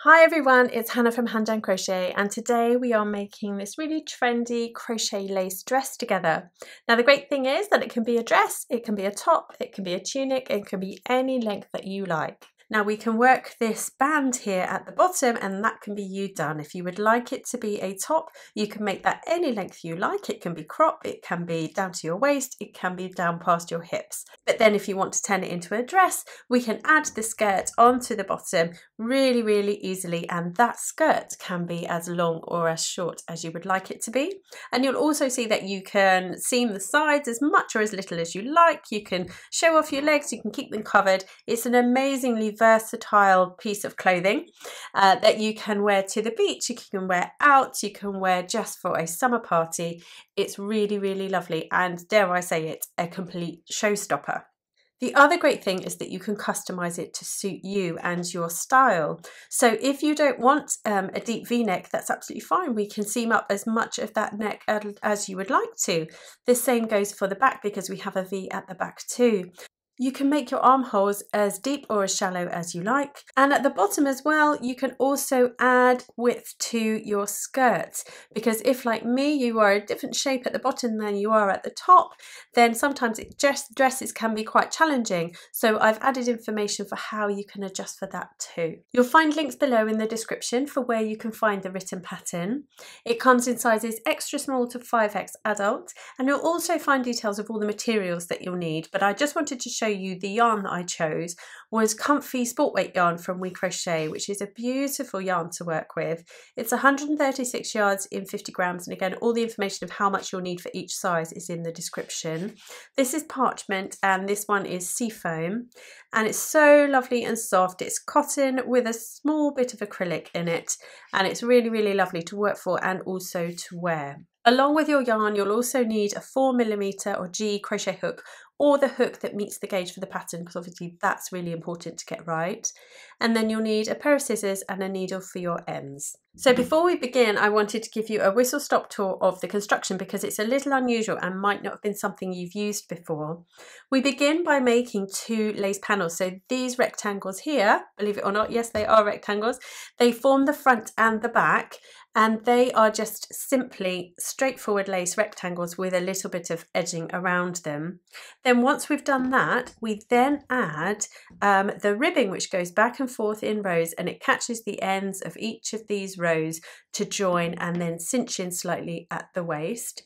Hi everyone, it's Hannah from Hand Done Crochet, and today we are making this really trendy crochet lace dress together. Now the great thing is that it can be a dress, it can be a top, it can be a tunic, it can be any length that you like. Now we can work this band here at the bottom and that can be you done. If you would like it to be a top, you can make that any length you like. It can be crop, it can be down to your waist, it can be down past your hips. But then if you want to turn it into a dress, we can add the skirt onto the bottom really easily, and that skirt can be as long or as short as you would like it to be. And you'll also see that you can seam the sides as much or as little as you like. You can show off your legs, you can keep them covered. It's an amazingly versatile piece of clothing that you can wear to the beach, you can wear out, you can wear just for a summer party. It's really lovely, and dare I say it, a complete showstopper. The other great thing is that you can customize it to suit you and your style. So if you don't want a deep V-neck, that's absolutely fine. We can seam up as much of that neck as you would like to. The same goes for the back because we have a V at the back too. You can make your armholes as deep or as shallow as you like. And at the bottom as well, you can also add width to your skirts, because if, like me, you are a different shape at the bottom than you are at the top, then sometimes dresses can be quite challenging. So I've added information for how you can adjust for that too. You'll find links below in the description for where you can find the written pattern. It comes in sizes extra small to 5X adult, and you'll also find details of all the materials that you'll need. But I just wanted to show you the yarn that I chose was comfy sport weight yarn from WeCrochet, which is a beautiful yarn to work with. It's 136 yards in 50 grams, and again all the information of how much you'll need for each size is in the description. This is parchment and this one is seafoam, and it's so lovely and soft. It's cotton with a small bit of acrylic in it, and it's really lovely to work for and also to wear. Along with your yarn, you'll also need a 4mm or G crochet hook, or the hook that meets the gauge for the pattern, because obviously that's really important to get right. And then you'll need a pair of scissors and a needle for your ends. So before we begin, I wanted to give you a whistle stop tour of the construction because it's a little unusual and might not have been something you've used before. We begin by making two lace panels. So these rectangles here, believe it or not, yes, they are rectangles. They form the front and the back, and they are just simply straightforward lace rectangles with a little bit of edging around them. Then once we've done that, we then add the ribbing, which goes back and forth in rows, and it catches the ends of each of these rows to join and then cinch in slightly at the waist.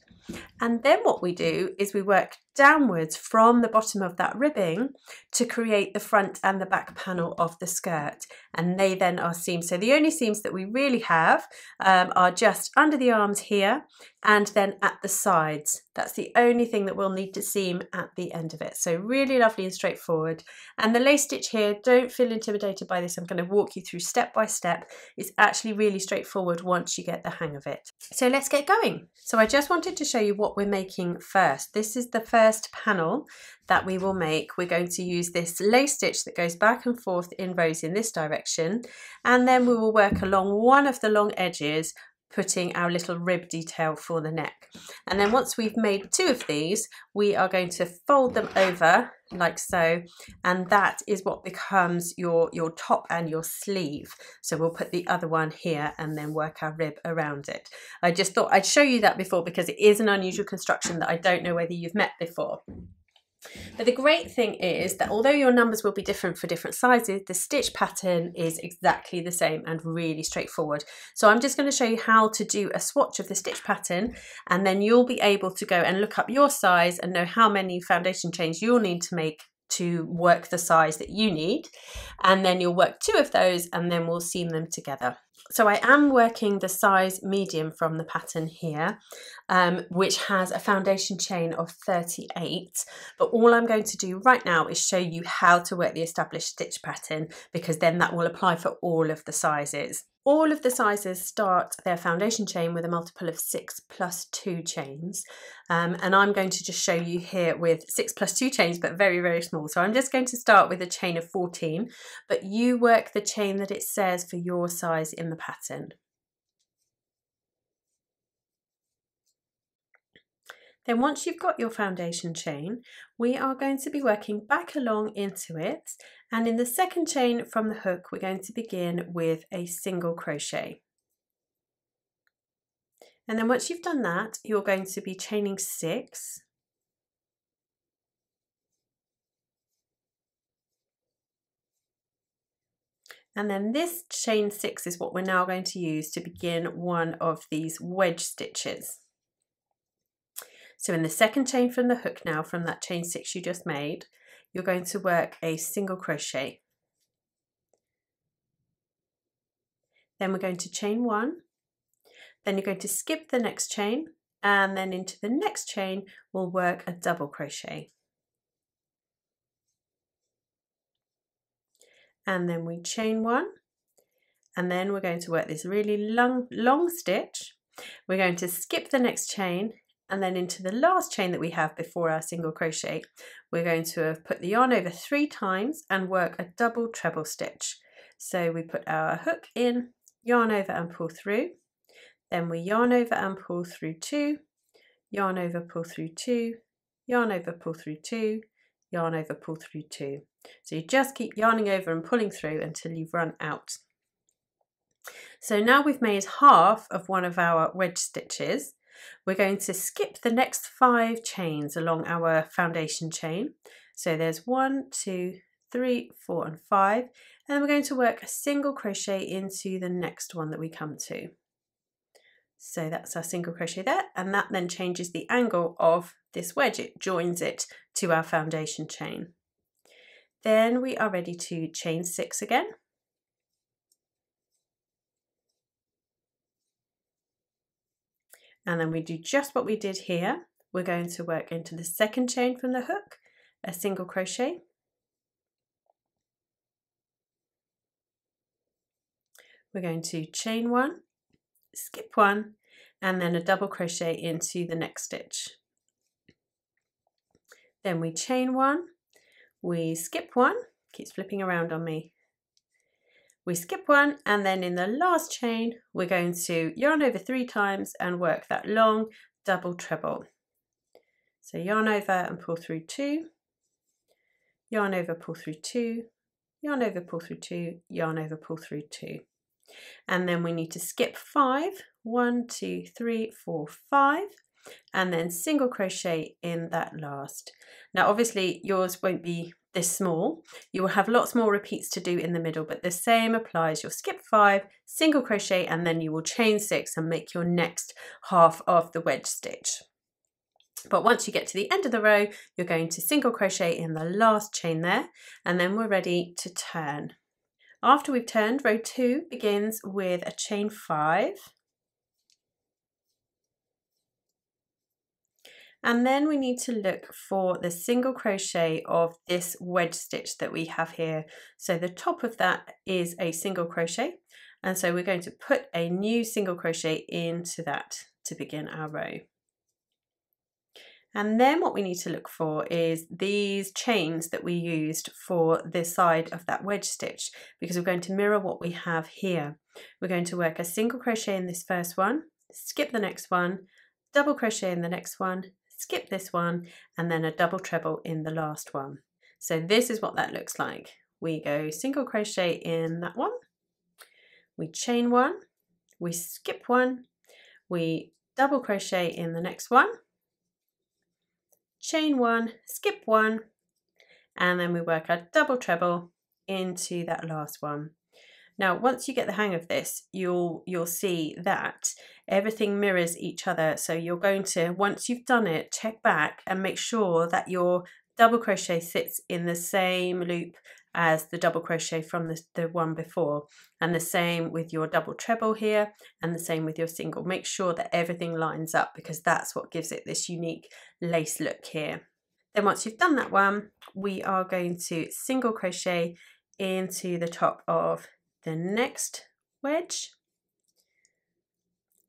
And then what we do is we work downwards from the bottom of that ribbing to create the front and the back panel of the skirt, and they then are seamed. So the only seams that we really have are just under the arms here and then at the sides. That's the only thing that we'll need to seam at the end of it. So really lovely and straightforward. And the lace stitch here, don't feel intimidated by this. I'm going to walk you through step by step. It's actually really straightforward once you get the hang of it. So let's get going. So I just wanted to show you what we're making first. This is the first panel that we will make. We're going to use this lace stitch that goes back and forth in rows in this direction, and then we will work along one of the long edges, putting our little rib detail for the neck. And then once we've made two of these, we are going to fold them over like so, and that is what becomes your top and your sleeve. So we'll put the other one here and then work our rib around it. I just thought I'd show you that before because it is an unusual construction that I don't know whether you've met before. But the great thing is that although your numbers will be different for different sizes, the stitch pattern is exactly the same and really straightforward. So I'm just going to show you how to do a swatch of the stitch pattern, and then you'll be able to go and look up your size and know how many foundation chains you'll need to make to work the size that you need. And then you'll work two of those and then we'll seam them together. So I am working the size medium from the pattern here, which has a foundation chain of 38. But all I'm going to do right now is show you how to work the established stitch pattern, because then that will apply for all of the sizes. All of the sizes start their foundation chain with a multiple of 6 plus 2 chains. And I'm going to just show you here with 6 plus 2 chains, but very small. So I'm just going to start with a chain of 14, but you work the chain that it says for your size in the pattern. Then once you've got your foundation chain, we are going to be working back along into it, And in the second chain from the hook, we're going to begin with a single crochet. And then once you've done that, you're going to be chaining 6. And then this chain 6 is what we're now going to use to begin one of these wedge stitches. So in the second chain from the hook now, from that chain 6 you just made, you're going to work a single crochet. Then we're going to chain 1, then you're going to skip the next chain, and then into the next chain we'll work a double crochet. And then we chain 1, and then we're going to work this really long stitch. We're going to skip the next chain, and then into the last chain that we have before our single crochet, we're going to have put the yarn over 3 times and work a double treble stitch. So we put our hook in, yarn over and pull through, then we yarn over and pull through 2, yarn over, pull through 2, yarn over, pull through 2, yarn over, pull through 2. So you just keep yarning over and pulling through until you've run out. So now we've made half of one of our wedge stitches. We're going to skip the next 5 chains along our foundation chain. So there's 1, 2, 3, 4 and 5, and then we're going to work a single crochet into the next one that we come to. So that's our single crochet there, and that then changes the angle of this wedge. It joins it to our foundation chain. Then we are ready to chain 6 again. And then we do just what we did here. We're going to work into the second chain from the hook, a single crochet. We're going to chain 1, skip 1, and then a double crochet into the next stitch. Then we chain 1, we skip 1, keeps flipping around on me. We skip 1, and then in the last chain, we're going to yarn over 3 times and work that long double treble. So yarn over and pull through 2, yarn over, pull through 2, yarn over, pull through 2, yarn over, pull through 2. And then we need to skip 5, 1, 2, 3, 4, 5, and then single crochet in that last. Now obviously yours won't be this small, you will have lots more repeats to do in the middle, but the same applies. You'll skip 5, single crochet, and then you will chain 6 and make your next half of the wedge stitch. But once you get to the end of the row, you're going to single crochet in the last chain there, and then we're ready to turn. After we've turned, row 2 begins with a chain 5. And then we need to look for the single crochet of this wedge stitch that we have here. So the top of that is a single crochet. And so we're going to put a new single crochet into that to begin our row. And then what we need to look for is these chains that we used for this side of that wedge stitch, because we're going to mirror what we have here. We're going to work a single crochet in this first one, skip the next one, double crochet in the next one, skip this one, and then a double treble in the last one. So this is what that looks like. We go single crochet in that one, we chain 1, we skip 1, we double crochet in the next one, chain 1, skip 1, and then we work our double treble into that last one. Now once you get the hang of this, you'll see that everything mirrors each other. So you're going to, once you've done it, check back and make sure that your double crochet sits in the same loop as the double crochet from the one before, and the same with your double treble here, and the same with your single. Make sure that everything lines up, because that's what gives it this unique lace look here. Then once you've done that one, we are going to single crochet into the top of the next wedge,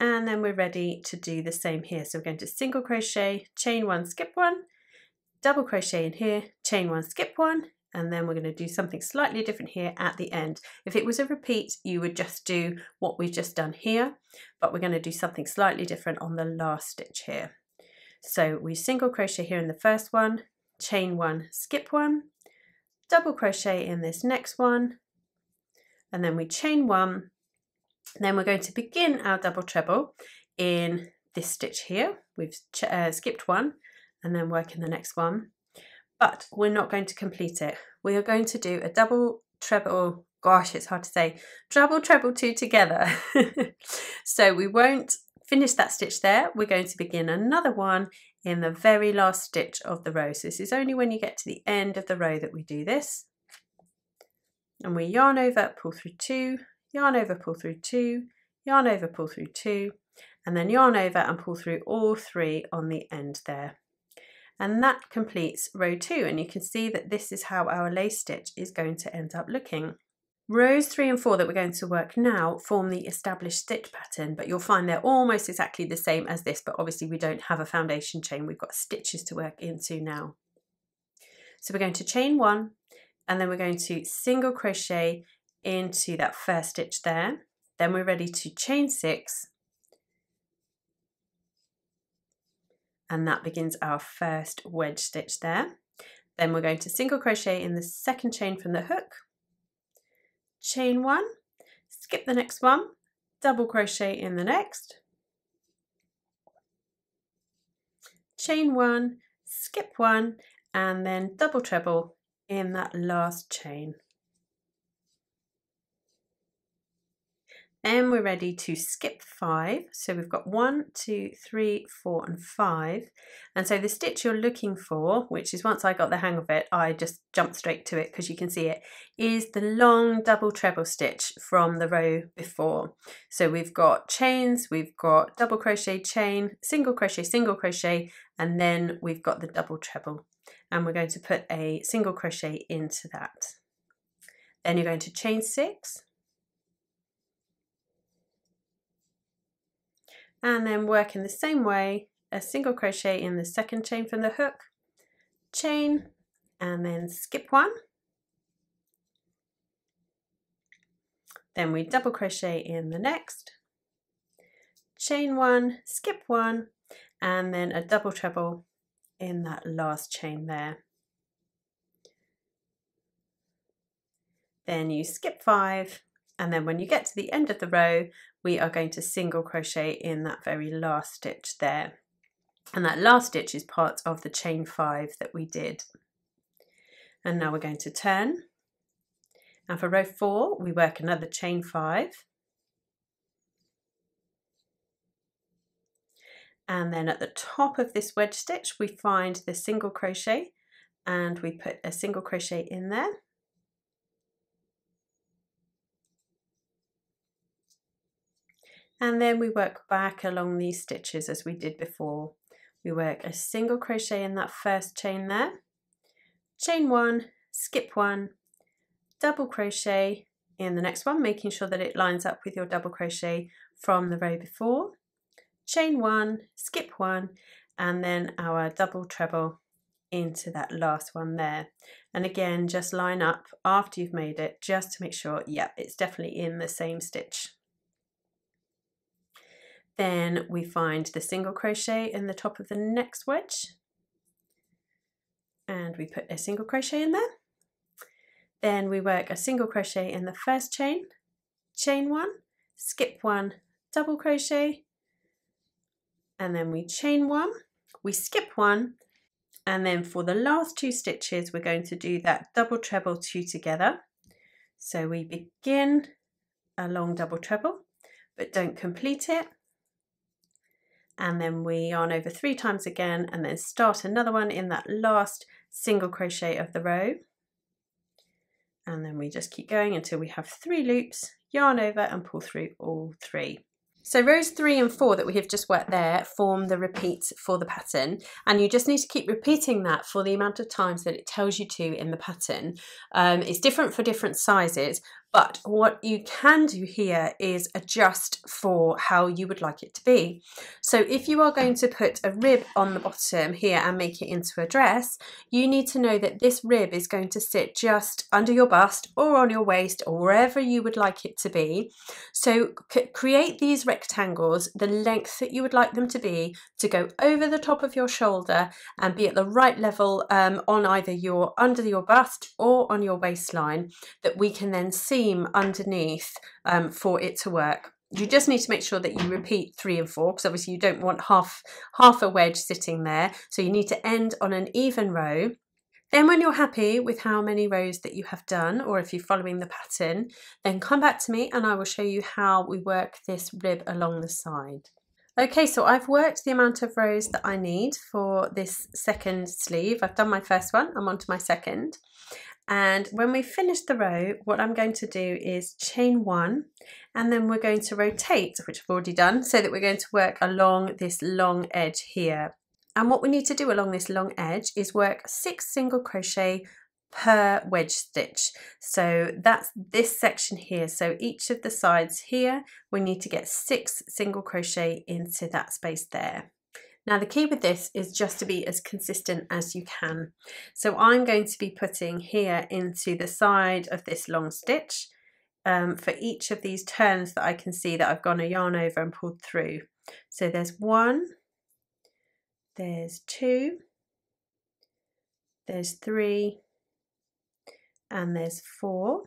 and then we're ready to do the same here. So we're going to single crochet, chain 1, skip 1, double crochet in here, chain 1, skip 1, and then we're going to do something slightly different here at the end. If it was a repeat, you would just do what we've just done here, but we're going to do something slightly different on the last stitch here. So we single crochet here in the first one, chain 1, skip 1, double crochet in this next one, and then we chain one. Then we're going to begin our double treble in this stitch here. We've skipped one and then work in the next one, but we're not going to complete it. We are going to do a double treble, gosh, it's hard to say, double treble two together. So we won't finish that stitch there. We're going to begin another one in the very last stitch of the row. So this is only when you get to the end of the row that we do this. And we yarn over, pull through two, yarn over, pull through two, yarn over, pull through two, and then yarn over and pull through all three on the end there. And that completes row 2, and you can see that this is how our lace stitch is going to end up looking. Rows 3 and 4 that we're going to work now form the established stitch pattern, but you'll find they're almost exactly the same as this, but obviously we don't have a foundation chain, we've got stitches to work into now. So we're going to chain one, and then we're going to single crochet into that first stitch there. Then we're ready to chain 6, and that begins our first wedge stitch there. Then we're going to single crochet in the second chain from the hook, chain one, skip the next one, double crochet in the next, chain one, skip one, and then double treble in that last chain. Then we're ready to skip 5. So we've got 1, 2, 3, 4, and 5. And so the stitch you're looking for, which is once I got the hang of it, I just jumped straight to it because you can see it, is the long double treble stitch from the row before. So we've got chains, we've got double crochet, chain, single crochet, and then we've got the double treble. And we're going to put a single crochet into that. Then you're going to chain 6. And then work in the same way, a single crochet in the second chain from the hook, chain, and then skip one. Then we double crochet in the next, chain one, skip one, and then a double treble in that last chain there. Then you skip 5, and then when you get to the end of the row, we are going to single crochet in that very last stitch there. And that last stitch is part of the chain 5 that we did. And now we're going to turn. And for row 4, we work another chain 5. And then at the top of this wedge stitch, we find the single crochet and we put a single crochet in there. And then we work back along these stitches as we did before. We work a single crochet in that first chain there, chain one, skip one, double crochet in the next one, making sure that it lines up with your double crochet from the row before, chain one, skip one, and then our double treble into that last one there. And again, just line up after you've made it, just to make sure, yeah, it's definitely in the same stitch. Then we find the single crochet in the top of the next wedge, and we put a single crochet in there. Then we work a single crochet in the first chain, chain one, skip one, double crochet, and then we chain one, we skip one, and then for the last 2 stitches we're going to do that double treble 2 together. So we begin a long double treble but don't complete it, and then we yarn over 3 times again and then start another one in that last single crochet of the row, and then we just keep going until we have 3 loops, yarn over and pull through all 3. So rows 3 and 4 that we have just worked there form the repeat for the pattern, and you just need to keep repeating that for the amount of times that it tells you to in the pattern. It's different for different sizes, But what you can do here is adjust for how you would like it to be. So if you are going to put a rib on the bottom here and make it into a dress, you need to know that this rib is going to sit just under your bust or on your waist or wherever you would like it to be. So create these rectangles the length that you would like them to be, to go over the top of your shoulder and be at the right level on either under your bust or on your waistline, that we can then seam underneath for it to work. You just need to make sure that you repeat 3 and 4, because obviously you don't want half a wedge sitting there, so you need to end on an even row. Then when you're happy with how many rows that you have done, or if you're following the pattern, then come back to me and I will show you how we work this rib along the side. Okay, so I've worked the amount of rows that I need for this second sleeve. I've done my first one, I'm on to my second. And when we finish the row, what I'm going to do is chain 1, and then we're going to rotate, which I've already done, so that we're going to work along this long edge here. And what we need to do along this long edge is work 6 single crochet per wedge stitch. So that's this section here. So each of the sides here, we need to get 6 single crochet into that space there. Now the key with this is just to be as consistent as you can. So I'm going to be putting here into the side of this long stitch for each of these turns that I can see that I've gone a yarn over and pulled through. So there's 1, there's 2, there's 3, and there's 4.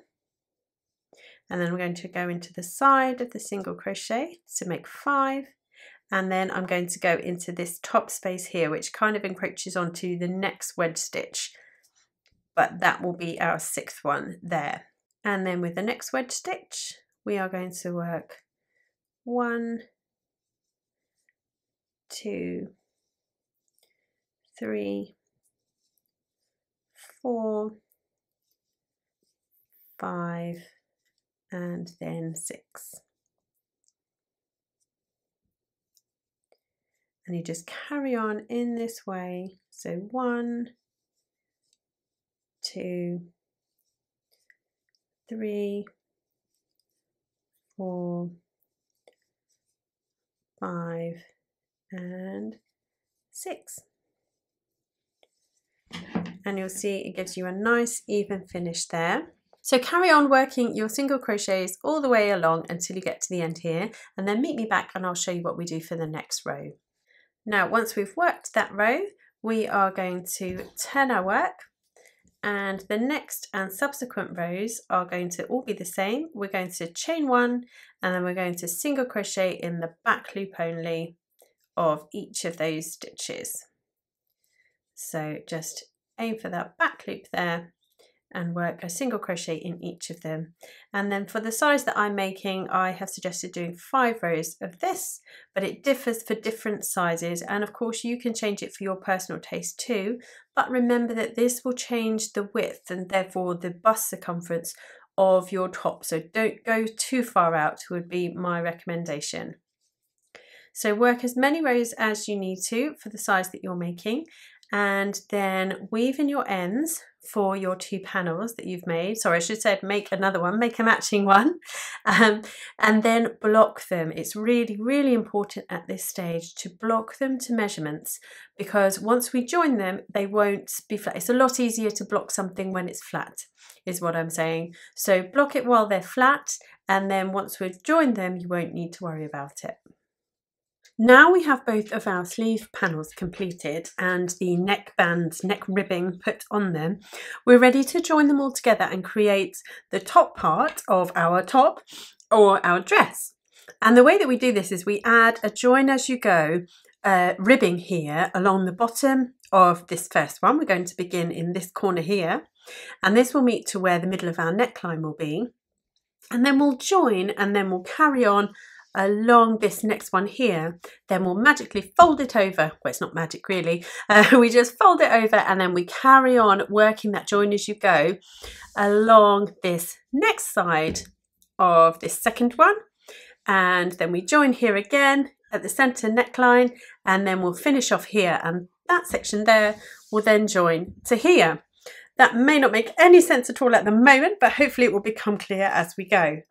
And then we're going to go into the side of the single crochet to make 5. And then I'm going to go into this top space here, which kind of encroaches onto the next wedge stitch, but that will be our 6th one there. And then with the next wedge stitch, we are going to work 1, 2, 3, 4, 5, and then 6. And you just carry on in this way. So 1, 2, 3, 4, 5, and 6. And you'll see it gives you a nice even finish there. So carry on working your single crochets all the way along until you get to the end here, and then meet me back and I'll show you what we do for the next row. Now, once we've worked that row, we are going to turn our work, and the next and subsequent rows are going to all be the same. We're going to chain 1, and then we're going to single crochet in the back loop only of each of those stitches. So just aim for that back loop there and work a single crochet in each of them. And then for the size that I'm making, I have suggested doing 5 rows of this, but it differs for different sizes, and of course you can change it for your personal taste too, but remember that this will change the width and therefore the bust circumference of your top, so don't go too far out would be my recommendation. So work as many rows as you need to for the size that you're making, and then weave in your ends for your 2 panels that you've made. Sorry, I should say make another one, make a matching one, and then block them. It's really, really important at this stage to block them to measurements, because once we join them, they won't be flat. It's a lot easier to block something when it's flat, is what I'm saying. So block it while they're flat, and then once we've joined them, you won't need to worry about it. Now we have both of our sleeve panels completed and the neck bands, neck ribbing put on them, we're ready to join them all together and create the top part of our top or our dress. And the way that we do this is we add a join as you go ribbing here along the bottom of this first one. We're going to begin in this corner here, and this will meet to where the middle of our neckline will be. And then we'll join, and then we'll carry on along this next one here. Then we'll magically fold it over. Well, it's not magic really. We just fold it over, and then we carry on working that join as you go along this next side of this second one. And then we join here again at the center neckline, and then we'll finish off here, and that section there will then join to here. That may not make any sense at all at the moment, but hopefully it will become clear as we go.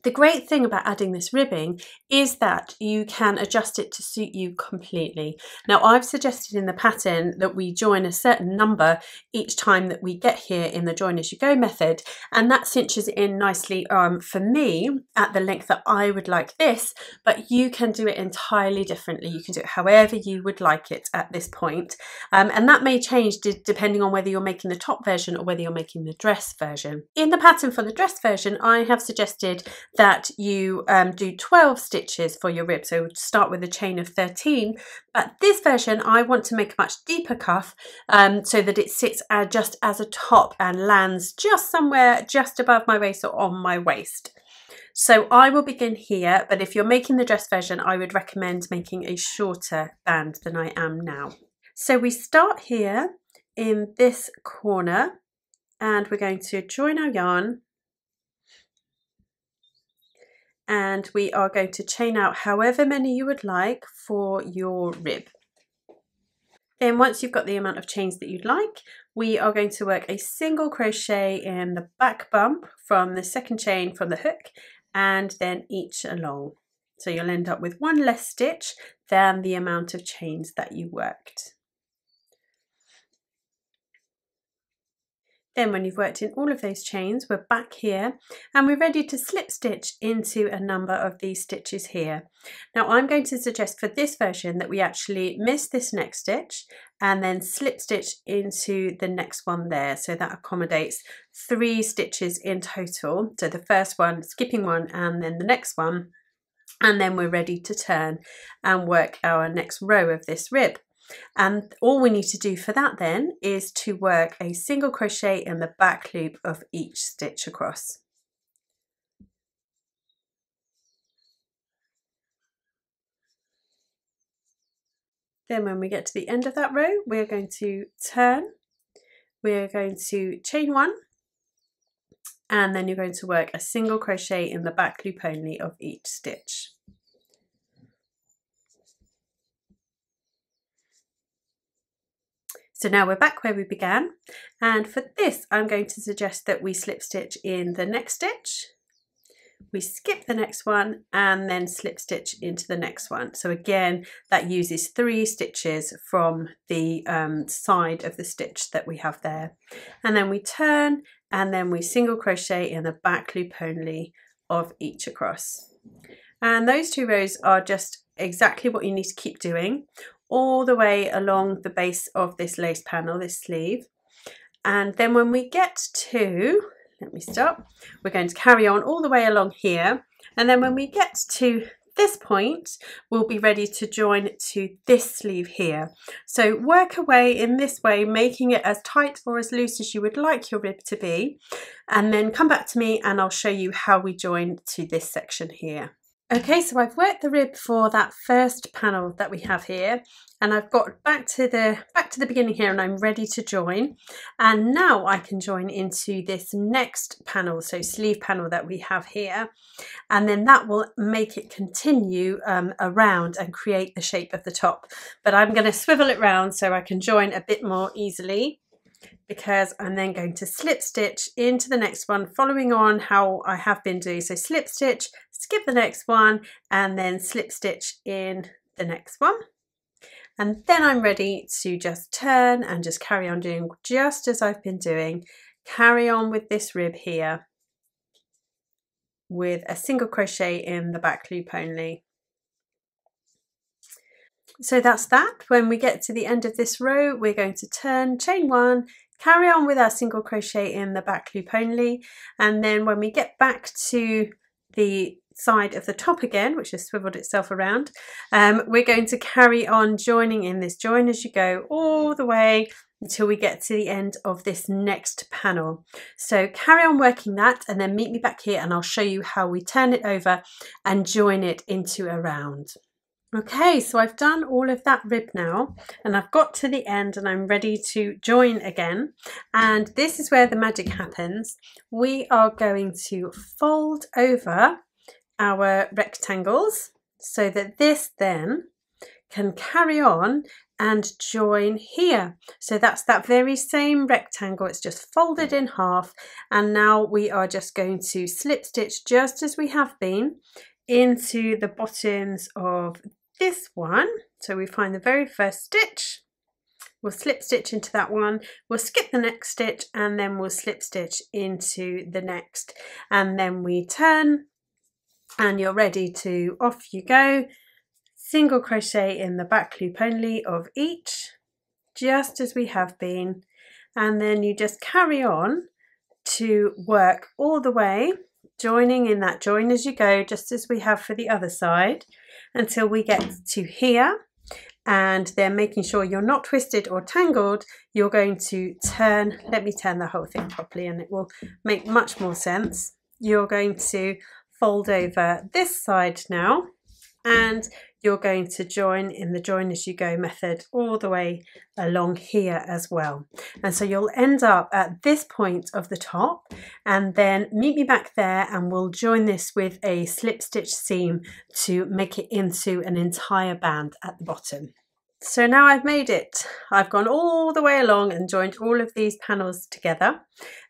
The great thing about adding this ribbing is that you can adjust it to suit you completely. Now, I've suggested in the pattern that we join a certain number each time that we get here in the join as you go method, and that cinches it in nicely for me at the length that I would like this, but you can do it entirely differently. You can do it however you would like it at this point, and that may change depending on whether you're making the top version or whether you're making the dress version. In the pattern for the dress version, I have suggested that you do 12 stitches for your rib, so start with a chain of 13, but this version I want to make a much deeper cuff so that it sits just as a top and lands just somewhere just above my waist or on my waist. So I will begin here, but if you're making the dress version, I would recommend making a shorter band than I am now. So we start here in this corner and we're going to join our yarn, and we are going to chain out however many you would like for your rib. Then once you've got the amount of chains that you'd like, we are going to work a single crochet in the back bump from the second chain from the hook, and then each along. So you'll end up with one less stitch than the amount of chains that you worked. Then when you've worked in all of those chains, we're back here and we're ready to slip stitch into a number of these stitches here. Now I'm going to suggest for this version that we actually miss this next stitch and then slip stitch into the next one there. So that accommodates 3 stitches in total. So the first one, skipping one, and then the next one. And then we're ready to turn and work our next row of this rib. And all we need to do for that then is to work a single crochet in the back loop of each stitch across. Then when we get to the end of that row, we're going to turn, we're going to chain 1, and then you're going to work a single crochet in the back loop only of each stitch. So now we're back where we began, and for this I'm going to suggest that we slip stitch in the next stitch, we skip the next one, and then slip stitch into the next one. So again, that uses 3 stitches from the side of the stitch that we have there. And then we turn, and then we single crochet in the back loop only of each across. And those 2 rows are just exactly what you need to keep doing all the way along the base of this lace panel, this sleeve. And then when we get to, let me stop, we're going to carry on all the way along here, and then when we get to this point we'll be ready to join to this sleeve here. So work away in this way, making it as tight or as loose as you would like your rib to be, and then come back to me and I'll show you how we join to this section here. Okay, so I've worked the rib for that first panel that we have here, and I've got back to the beginning here, and I'm ready to join. And now I can join into this next panel, so sleeve panel that we have here, and then that will make it continue around and create the shape of the top. But I'm going to swivel it round so I can join a bit more easily, because I'm then going to slip stitch into the next one, following on how I have been doing. So slip stitch, skip the next one, and then slip stitch in the next one. And then I'm ready to just turn and just carry on doing just as I've been doing. Carry on with this rib here with a single crochet in the back loop only. So that's that. When we get to the end of this row, we're going to turn, chain 1, carry on with our single crochet in the back loop only, and then when we get back to the side of the top again, which has swiveled itself around, we're going to carry on joining in this join as you go all the way until we get to the end of this next panel. So carry on working that and then meet me back here and I'll show you how we turn it over and join it into a round. Okay, so I've done all of that rib now and I've got to the end and I'm ready to join again, and this is where the magic happens. We are going to fold over our rectangles so that this then can carry on and join here. So that's that very same rectangle, it's just folded in half, and now we are just going to slip stitch just as we have been into the bottoms of this one. So we find the very first stitch, we'll slip stitch into that one, we'll skip the next stitch, and then we'll slip stitch into the next, and then we turn and you're ready to, off you go. Single crochet in the back loop only of each, just as we have been, and then you just carry on to work all the way, joining in that join as you go, just as we have for the other side, until we get to here. And then making sure you're not twisted or tangled, you're going to turn, let me turn the whole thing properly and it will make much more sense. You're going to fold over this side now, and you're going to join in the join as you go method all the way along here as well. And so you'll end up at this point of the top, and then meet me back there and we'll join this with a slip stitch seam to make it into an entire band at the bottom. So now I've made it. I've gone all the way along and joined all of these panels together.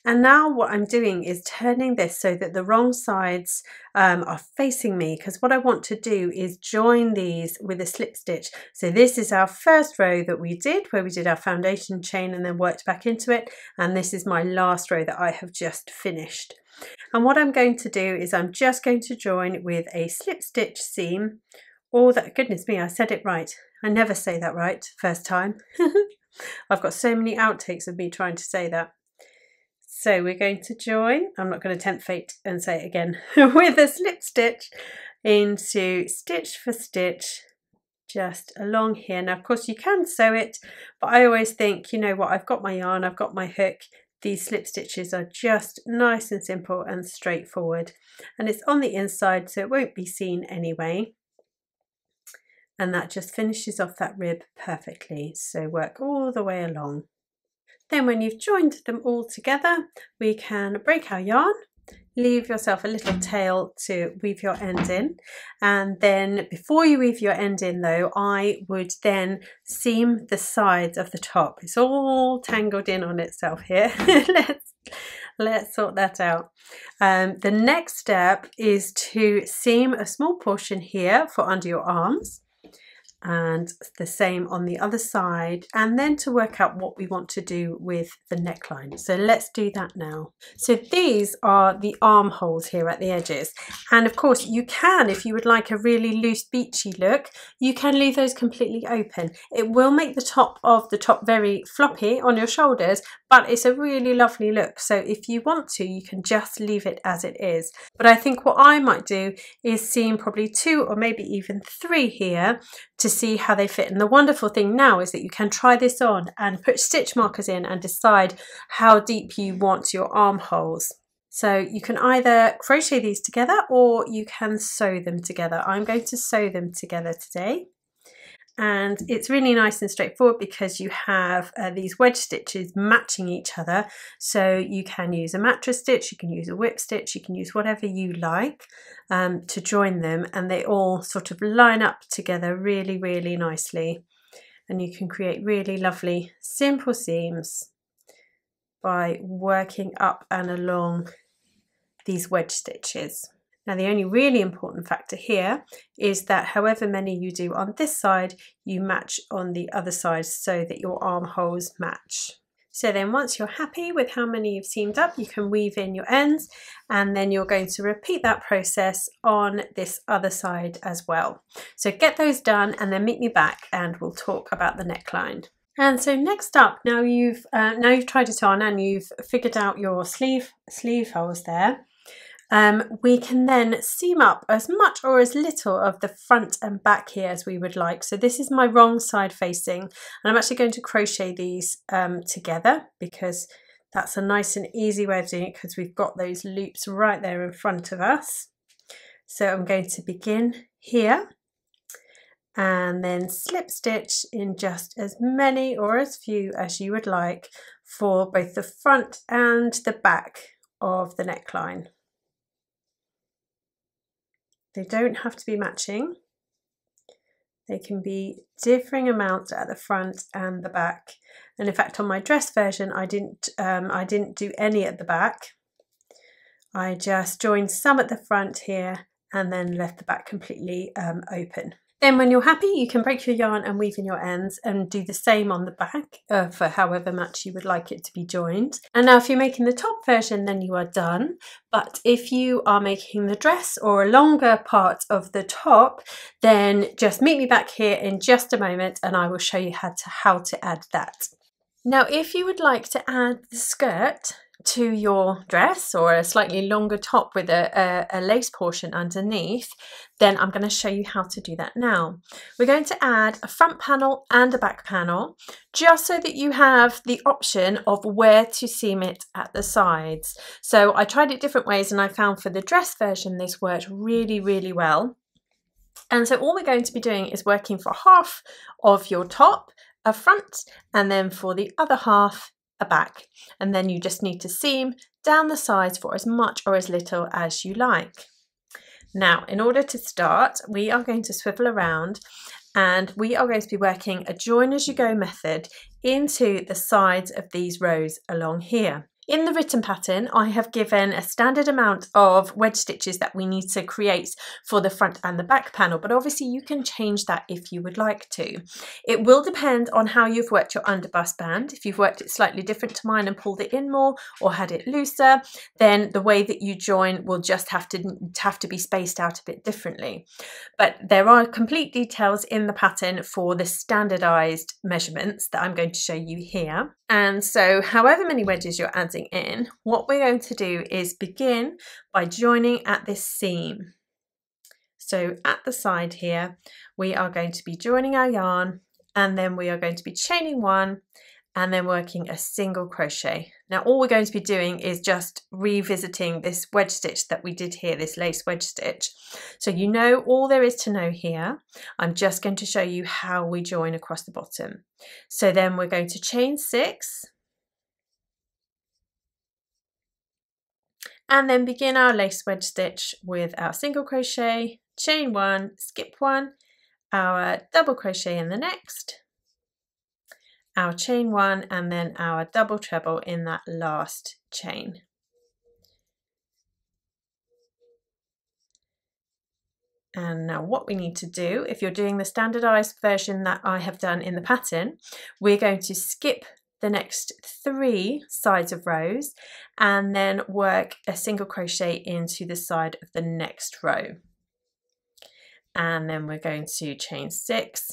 And now what I'm doing is turning this so that the wrong sides are facing me, because what I want to do is join these with a slip stitch. So this is our first row that we did, where we did our foundation chain and then worked back into it. And this is my last row that I have just finished. And what I'm going to do is I'm just going to join with a slip stitch seam. Oh, that, goodness me, I said it right. I never say that right first time. I've got so many outtakes of me trying to say that. So we're going to join, I'm not going to tempt fate and say it again, with a slip stitch into stitch for stitch just along here. Now of course you can sew it, but I always think, you know what, I've got my yarn, I've got my hook, these slip stitches are just nice and simple and straightforward, and it's on the inside so it won't be seen anyway. And that just finishes off that rib perfectly. So work all the way along. Then when you've joined them all together, we can break our yarn, leave yourself a little tail to weave your end in. And then before you weave your end in though, I would then seam the sides of the top. It's all tangled in on itself here. Let's sort that out. The next step is to seam a small portion here for under your arms, and the same on the other side, and then to work out what we want to do with the neckline. So let's do that now. So these are the armholes here at the edges, and of course you can, if you would like a really loose beachy look, you can leave those completely open. It will make the top of the top very floppy on your shoulders, but it's a really lovely look. So if you want to, you can just leave it as it is. But I think what I might do is seam probably 2 or maybe even 3 here to see how they fit. And the wonderful thing now is that you can try this on and put stitch markers in and decide how deep you want your armholes. So you can either crochet these together or you can sew them together. I'm going to sew them together today. And it's really nice and straightforward because you have these wedge stitches matching each other. So you can use a mattress stitch, you can use a whip stitch, you can use whatever you like to join them, and they all sort of line up together really, really nicely. And you can create really lovely simple seams by working up and along these wedge stitches. Now the only really important factor here is that however many you do on this side, you match on the other side so that your armholes match. So then once you're happy with how many you've seamed up, you can weave in your ends, and then you're going to repeat that process on this other side as well. So get those done and then meet me back and we'll talk about the neckline. And so next up, now you've tried it on and you've figured out your sleeve holes there. We can then seam up as much or as little of the front and back here as we would like. So this is my wrong side facing, and I'm actually going to crochet these together because that's a nice and easy way of doing it, because we've got those loops right there in front of us. So I'm going to begin here and then slip stitch in just as many or as few as you would like for both the front and the back of the neckline. They don't have to be matching, They can be differing amounts at the front and the back. And in fact, on my dress version, I didn't do any at the back. I just joined some at the front here and then left the back completely open. Then when you're happy, you can break your yarn and weave in your ends and do the same on the back for however much you would like it to be joined. And now if you're making the top version, then you are done. But if you are making the dress or a longer part of the top, then just meet me back here in just a moment and I will show you how to add that. Now, if you would like to add the skirt to your dress or a slightly longer top with a lace portion underneath, then I'm going to show you how to do that now. We're going to add a front panel and a back panel just so that you have the option of where to seam it at the sides. So I tried it different ways and I found for the dress version this worked really, really well. And so all we're going to be doing is working for half of your top, a front, and then for the other half, a back. And then you just need to seam down the sides for as much or as little as you like. Now, in order to start, we are going to swivel around and we are going to be working a join as you go method into the sides of these rows along here. In the written pattern, I have given a standard amount of wedge stitches that we need to create for the front and the back panel, but obviously you can change that if you would like to. It will depend on how you've worked your underbust band. If you've worked it slightly different to mine and pulled it in more or had it looser, then the way that you join will just have to be spaced out a bit differently. But there are complete details in the pattern for the standardized measurements that I'm going to show you here. And so however many wedges you're adding in, what we're going to do is begin by joining at this seam. So at the side here, we are going to be joining our yarn and then we are going to be chaining one and then working a single crochet. Now all we're going to be doing is just revisiting this wedge stitch that we did here, this lace wedge stitch. So you know all there is to know here. I'm just going to show you how we join across the bottom. So then we're going to chain 6 and then begin our lace wedge stitch with our single crochet, chain 1, skip 1, our double crochet in the next, our chain 1 and then our double treble in that last chain. And now what we need to do, if you're doing the standardized version that I have done in the pattern, we're going to skip the next 3 sides of rows and then work a single crochet into the side of the next row. And then we're going to chain 6,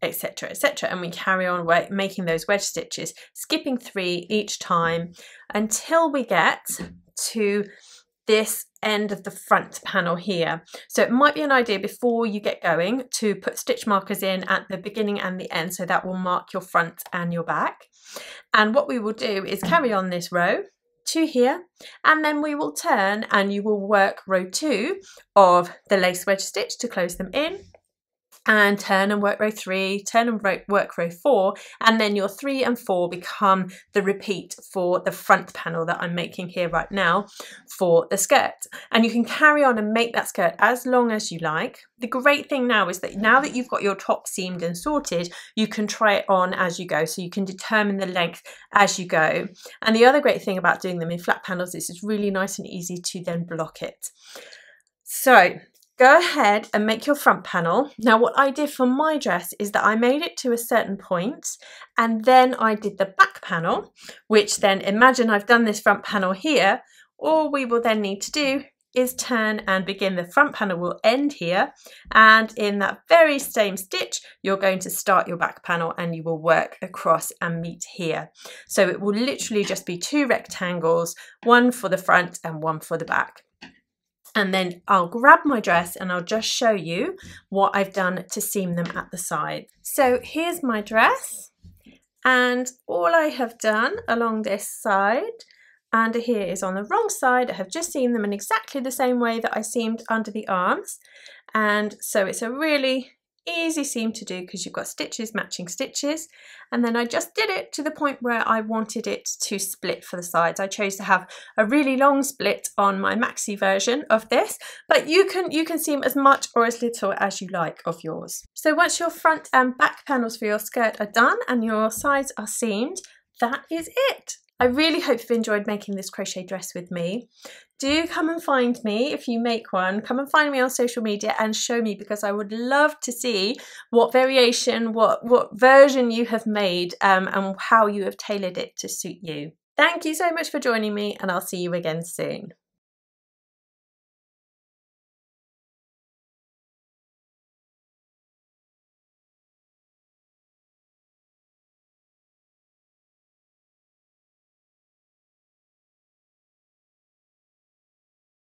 etc, etc, and we carry on making those wedge stitches, skipping 3 each time until we get to this end of the front panel here. So it might be an idea before you get going to put stitch markers in at the beginning and the end, so that will mark your front and your back. And what we will do is carry on this row to here, and then we will turn and you will work row 2 of the lace wedge stitch to close them in, and turn and work row 3, turn and work row 4, and then your 3 and 4 become the repeat for the front panel that I'm making here right now for the skirt. And you can carry on and make that skirt as long as you like. The great thing now is that now that you've got your top seamed and sorted, you can try it on as you go, so you can determine the length as you go. And the other great thing about doing them in flat panels is it's really nice and easy to then block it. So go ahead and make your front panel. Now what I did for my dress is that I made it to a certain point and then I did the back panel, which then, imagine I've done this front panel here. All we will then need to do is turn and begin. The front panel will end here, and in that very same stitch you're going to start your back panel and you will work across and meet here. So it will literally just be 2 rectangles, one for the front and one for the back. And then I'll grab my dress and I'll just show you what I've done to seam them at the side. So here's my dress, and all I have done along this side under here is on the wrong side. I have just seamed them in exactly the same way that I seamed under the arms. And so it's a really easy seam to do because you've got stitches matching stitches. And then I just did it to the point where I wanted it to split for the sides. I chose to have a really long split on my maxi version of this, but you can seam as much or as little as you like of yours. So once your front and back panels for your skirt are done and your sides are seamed, that is it. I really hope you've enjoyed making this crochet dress with me. Do come and find me if you make one. Come and find me on social media and show me, because I would love to see what variation, what version you have made and how you have tailored it to suit you. Thank you so much for joining me, and I'll see you again soon.